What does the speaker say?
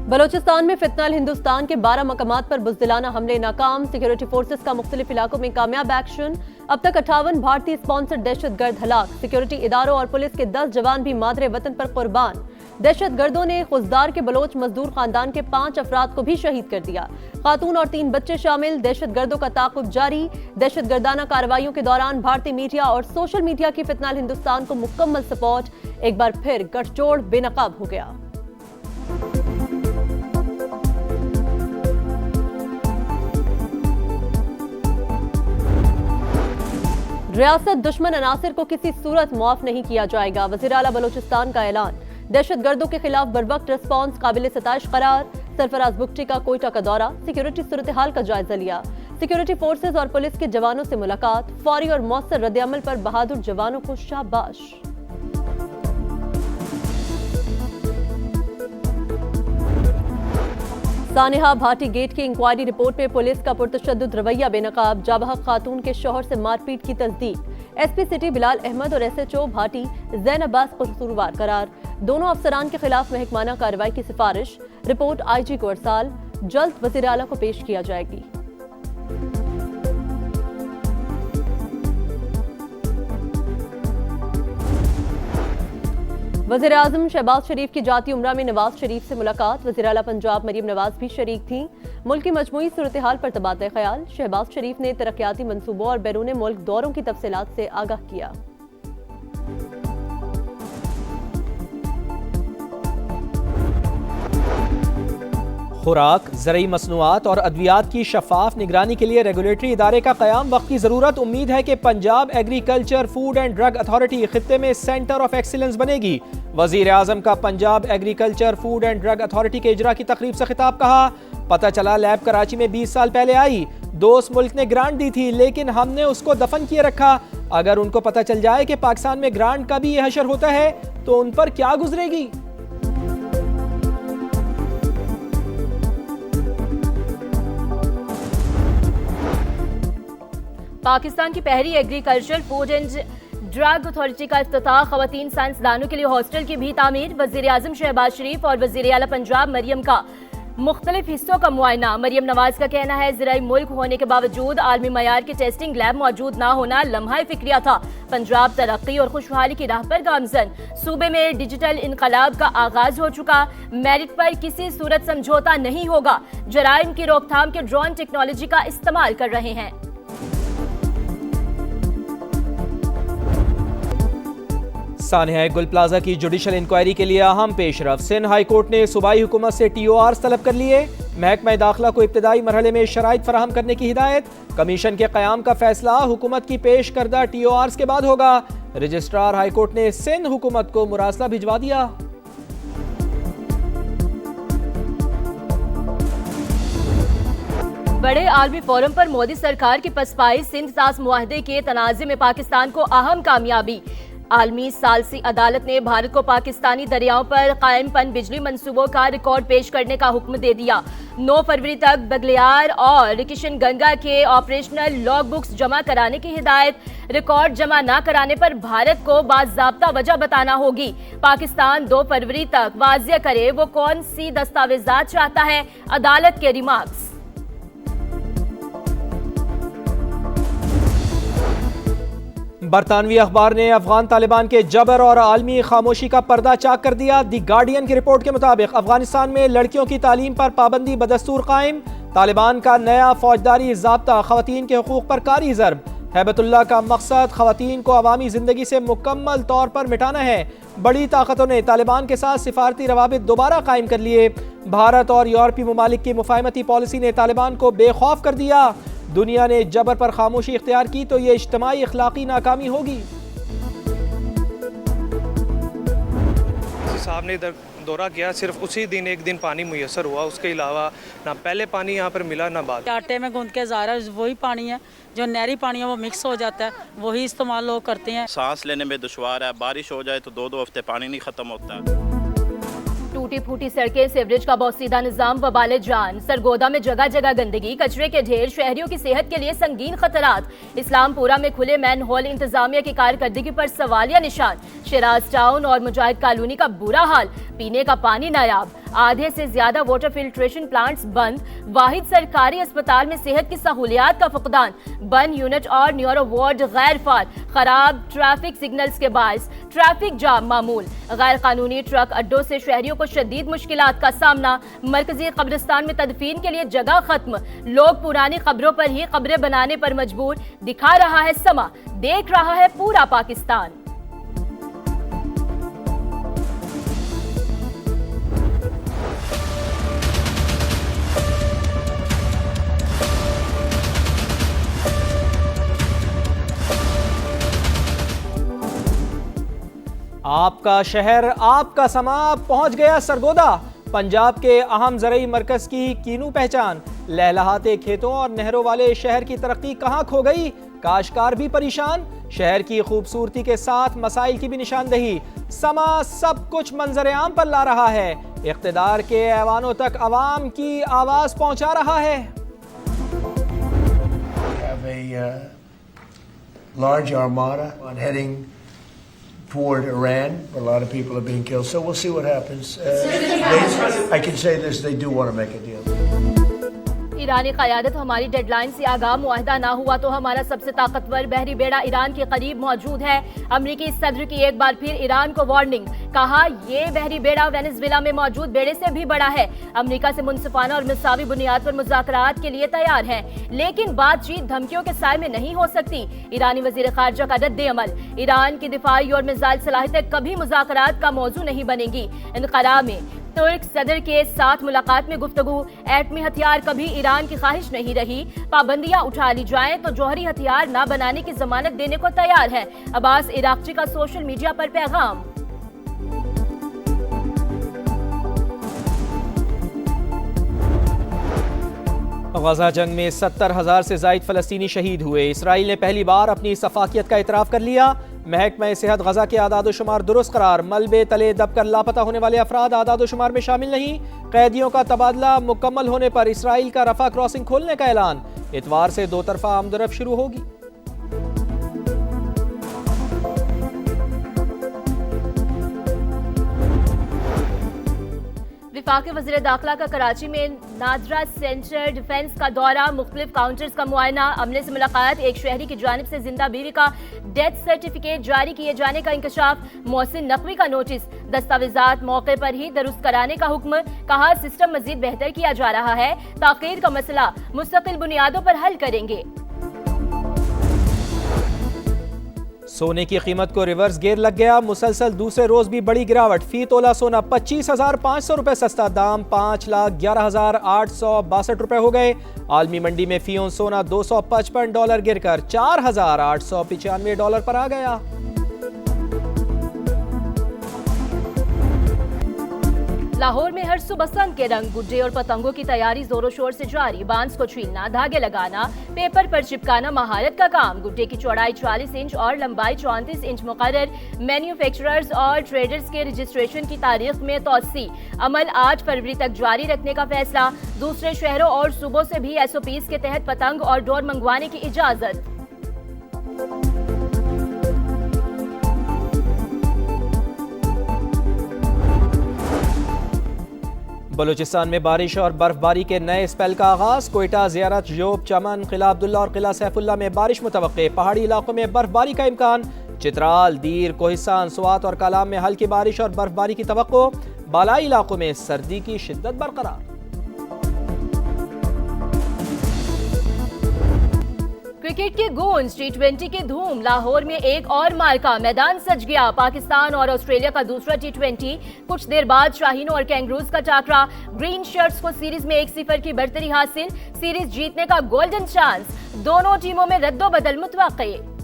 बलोचिस्तान में फितनल हिंदुस्तान के 12 मकामात पर बुज़दिलाना हमले नाकाम। सिक्योरिटी फोर्सेस का मुख्तलिफ इलाकों में कामयाब एक्शन। अब तक 58 भारतीय स्पॉन्सर्ड दहशतगर्द हलाक। सिक्योरिटी इदारों और पुलिस के 10 जवान भी मादरे वतन पर कुर्बान। दहशतगर्दों ने खुजदार के बलोच मजदूर खानदान के 5 अफराद को भी शहीद कर दिया। खातून और 3 बच्चे शामिल। दहशतगर्दों का ताक़ुब जारी। दहशतगर्दाना कार्रवाइयों के दौरान भारतीय मीडिया और सोशल मीडिया की फितनल हिंदुस्तान को मुकम्मल सपोर्ट। एक बार फिर गठजोड़ बेनकाब हो गया। रियासत दुश्मन अनासिर को किसी सूरत माफ नहीं किया जाएगा। वज़ीर आला बलोचिस्तान का ऐलान। दहशतगर्दों के खिलाफ बरवक्त रिस्पॉन्स काबिल सताइश करार। सरफराज बुगटी का कोयटा का दौरा। सिक्योरिटी सूरत हाल का जायजा लिया। सिक्योरिटी फोर्सेज और पुलिस के जवानों से मुलाकात। फौरी और मौसर रद्द-ए-अमल पर बहादुर जवानों को शाबाश। सानेहा भाटी गेट की इंक्वायरी रिपोर्ट में पुलिस का पुरतशद्दुद रवैया बेनकाब। जाबहक खातून के शौहर से मारपीट की तस्दीक। एसपी सिटी बिलाल अहमद और एसएचओ भाटी जैन अब्बास कसूरवार करार। दोनों अफसरान के खिलाफ महकमाना कार्रवाई की सिफारिश। रिपोर्ट आईजी को अरसाल। जल्द वज़ीर आला को पेश किया जाएगी। वज़ीर आज़म शहबाज शरीफ की जाती उम्रा में नवाज शरीफ से मुलाकात। वज़ीर आला पंजाब मरियम नवाज भी शरीक थीं। मुल्क की मजमूई सूरत हाल पर तबादला ख्याल। शहबाज शरीफ ने तरक्याती मंसूबों और बैरून मुल्क दौरों की तफसीलात से आगाह किया। खुराक, ज़रूरी मसनूआत और अद्वियात की शफाफ निगरानी के लिए रेगुलेटरी इदारे का क़याम वक्त की ज़रूरत। उम्मीद है कि Punjab agriculture food and drug authority खित्ते में सेंटर ऑफ एक्सीलेंस बनेगी। वज़ीर आज़म का Punjab agriculture food and drug authority के इजरा की तकरीब से खिताब। कहा, पता चला लैब कराची में 20 साल पहले आई। दोस्त मुल्क ने ग्रांट दी थी लेकिन हमने उसको दफन किए रखा। अगर उनको पता चल जाए कि पाकिस्तान में ग्रांट का भी यह हशर होता है तो उन पर क्या गुजरेगी। पाकिस्तान की पहली agriculture food and drug authority का इफ्तिताह। खवातीन साइंसदानों के लिए हॉस्टल की भी तामीर। वज़ीर आज़म शहबाज शरीफ और वज़ीर आला पंजाब मरियम का मुख्तलिफ हिस्सों का मुआयना। मरियम नवाज का कहना है, ज़राई मुल्क होने के बावजूद आलमी मयार के टेस्टिंग लैब मौजूद ना होना लम्हा फिक्रिया था। पंजाब तरक्की और खुशहाली की राह पर गामजन। सूबे में डिजिटल इनकलाब का आगाज हो चुका। मेरिट पर किसी सूरत समझौता नहीं होगा। जराइम की रोकथाम के ड्रोन टेक्नोलॉजी का इस्तेमाल कर रहे हैं। सानेहा गुल प्लाजा की जुडिशल इंक्वायरी के लिए अहम पेशरफ। सिंध हाई कोर्ट ने सूबाई हुकूमत से TOR तलब कर लिए। महकमा दाखिला को इब्तदाई मरहले में शराइत फराहम करने की हिदायत। कमीशन के क़याम का फैसला हुकूमत की पेश करदा TORs के बाद होगा। रजिस्ट्रार हाई कोर्ट ने सिंध हुकूमत को मुरासला भिजवा दिया। बड़े आलमी फोरम पर मोदी सरकार की पसपाई। सिंध सास मुआहदे के तनाज़े में पाकिस्तान को अहम कामयाबी। आलमी सालसी अदालत ने भारत को पाकिस्तानी दरियाओं पर कायम पन बिजली मंसूबों का रिकॉर्ड पेश करने का हुक्म दे दिया। 9 फरवरी तक बगलियार और किशनगंगा के ऑपरेशनल लॉग बुक्स जमा कराने की हिदायत। रिकॉर्ड जमा न कराने पर भारत को बाज़ाब्ता वजह बताना होगी। पाकिस्तान 2 फरवरी तक वाज़िया करे वो कौन सी दस्तावेजात चाहता है। अदालत के रिमार्क्स। बरतानवी अखबार ने अफगान तालिबान के जबर और आलमी खामोशी का पर्दा चाक कर दिया। दी गार्डियन की रिपोर्ट के मुताबिक अफगानिस्तान में लड़कियों की तालीम पर पाबंदी बदस्तूर कायम। तालिबान का नया फौजदारी ज़ाब्ता खवातीन के हुकूक पर कारी ज़र्ब। हैबतुल्लाह का मकसद खवातीन को अवामी ज़िंदगी से मुकम्मल तौर पर मिटाना है। बड़ी ताकतों ने तालिबान के साथ सिफारती रवाबित दोबारा कायम कर लिए। भारत और यूरोपीय ममालिक की मुफाहमती पॉलिसी ने तालिबान को बेखौफ कर दिया। दुनिया ने जबर पर खामोशी इख्तियार की तो ये इज्तिमाई अखलाकी नाकामी होगी। साहब ने इधर दौरा किया, सिर्फ उसी दिन एक दिन पानी मुयसर हुआ। उसके अलावा ना पहले पानी यहाँ पर मिला ना बाद। आटे में गूंद के ज़ारा वही पानी है जो नहरी पानी है, वो मिक्स हो जाता है, वही इस्तेमाल लोग करते हैं। सांस लेने में दुश्वार है। बारिश हो जाए तो 2-2 हफ्ते पानी नहीं खत्म होता है। टूटी फूटी सड़कें, सीवरेज का बोसीदा निजाम वबाले जान। सरगोदा में जगह जगह गंदगी, कचरे के ढेर, शहरियों की सेहत के लिए संगीन खतरात। इस्लामपुरा में खुले मैन होल इंतजामिया की कारकर्दगी पर सवालिया निशान। शिराज टाउन और मुजाहिद कॉलोनी का बुरा हाल, पीने का पानी नायाब, आधे से ज्यादा वाटर फिल्ट्रेशन प्लांट्स बंद, वाहिद सरकारी अस्पताल में सेहत की सहूलियात का फुकदान, बंद यूनिट और न्यूरो वार्ड गैर फाल, खराब ट्रैफिक सिग्नल्स के बायस ट्रैफिक जाम मामूल, गैर कानूनी ट्रक अड्डों से शहरियों को शदीद मुश्किलात का सामना, मरकजी कब्रिस्तान में तदफीन के लिए जगह खत्म, लोग पुरानी कब्रों पर ही कब्रें बनाने पर मजबूर, दिखा रहा है समा, देख रहा है पूरा पाकिस्तान। आपका शहर आपका समा पहुंच गया सरगोदा। पंजाब के अहम ज़रई मरकज की कीनू पहचान, लहलहाते खेतों और नहरों वाले शहर की तरक्की कहां खो गई, काश्तकार भी परेशान, शहर की खूबसूरती के साथ मसाइल की भी निशानदही, समा सब कुछ मंजर आम पर ला रहा है, इख्तिदार के ऐवानों तक अवाम की आवाज पहुंचा रहा है। Large armada heading toward Iran, where a lot of people are being killed. So we'll see what happens. I can say this: they do want to make a deal. ईरानी क़यादत हमारी डेडलाइन से आगाह मुआहदा ना हुआ तो हमारा सबसे ताकतवर बहरी बेड़ा ईरान के करीब मौजूद है। अमरीकी सदर की एक बार फिर ईरान को वार्निंग, कहा ये बहरी बेड़ा वेनेजुएला में मौजूद बेड़े से भी बड़ा है। अमरीका से मुनसिफाना और मिसावी बुनियाद पर मुज़ाकरात के लिए तैयार है, लेकिन बातचीत धमकियों के साए में नहीं हो सकती। ईरानी वज़ीर ख़ारजा का रद्द-ए-अमल, ईरान की दिफाई और मिसाइल सलाहियतें कभी मुज़ाकरात का मौजू नहीं बनेगी। इनक़रा में तुर्क सदर के साथ मुलाकात में गुफ्तगू, एटमी हथियार कभी ईरान की ख्वाहिश नहीं रही, पाबंदियां उठा ली जाएं तो जौहरी हथियार न बनाने की जमानत देने को तैयार है। अब्बास इराक़ची का सोशल मीडिया पर पैगाम। गजा जंग में 70,000 से ज़ायद फ़लस्तीनी शहीद हुए। इसराइल ने पहली बार अपनी सफाकियत का इतराफ़ कर लिया। महकमा सेहत गजा के आदादोशुमार दुरुस्त करार, मलबे तले दबकर लापता होने वाले अफराद आदादोशुमार में शामिल नहीं। कैदियों का तबादला मुकम्मल होने पर इसराइल का रफा क्रॉसिंग खोलने का ऐलान। इतवार से दो तरफा आमदरफ्त शुरू होगी। वफाकी वज़ीर दाखिला का कराची में नादरा सेंटर डिफेंस का दौरा, मुख्तलिफ काउंटर्स का मुआयना, अमले से मुलाकात, एक शहरी की जानिब से जिंदा बीवी का डेथ सर्टिफिकेट जारी किए जाने का इंकशाफ, मोहसिन नकवी का नोटिस, दस्तावेजात मौके पर ही दुरुस्त कराने का हुक्म, कहा सिस्टम मजीद बेहतर किया जा रहा है, ताक़ीर का मसला मुस्तकिल बुनियादों पर हल करेंगे। सोने की कीमत को रिवर्स गियर लग गया, मुसलसल दूसरे रोज भी बड़ी गिरावट। फी तोला सोना 25,500 रुपए सस्ता, दाम 5,11,862 रुपए हो गए। आलमी मंडी में फी ऑन सोना $255 गिरकर $4,895 पर आ गया। लाहौर में हर सुबह सन के रंग, गुड्डे और पतंगों की तैयारी जोरों शोर से जारी। बांस को छीलना, धागे लगाना, पेपर पर चिपकाना महारत का काम। गुड्डे की चौड़ाई 40 इंच और लंबाई 34 इंच मुकर्रर। मैन्युफैक्चरर्स और ट्रेडर्स के रजिस्ट्रेशन की तारीख में तोसी। अमल 8 फरवरी तक जारी रखने का फैसला। दूसरे शहरों और सूबों से भी SOPs के तहत पतंग और डोर मंगवाने की इजाजत। बलूचिस्तान में बारिश और बर्फबारी के नए स्पेल का आगाज। कोयटा, ज़ियारत, जोब, चमन, किला अब्दुल्ला और किला सैफुल्ला में बारिश मुतवक्के। पहाड़ी इलाकों में बर्फबारी का इम्कान। चित्राल, दीर, कोहिस्तान, सुवात और कलाम में हल्की बारिश और बर्फबारी की तवक्को। बालाई इलाकों में सर्दी की शिद्दत बरकरार। क्रिकेट की गूंज, T20 की धूम, लाहौर में एक और मार्का, मैदान सज गया। पाकिस्तान और ऑस्ट्रेलिया का दूसरा T20, कुछ देर बाद शाहीनों और कैंगरूज का टाकरा। ग्रीन शर्ट्स को सीरीज में 1-0 की बढ़तरी हासिल, सीरीज जीतने का गोल्डन चांस। दोनों टीमों में रद्दोबदल मुतवक्के।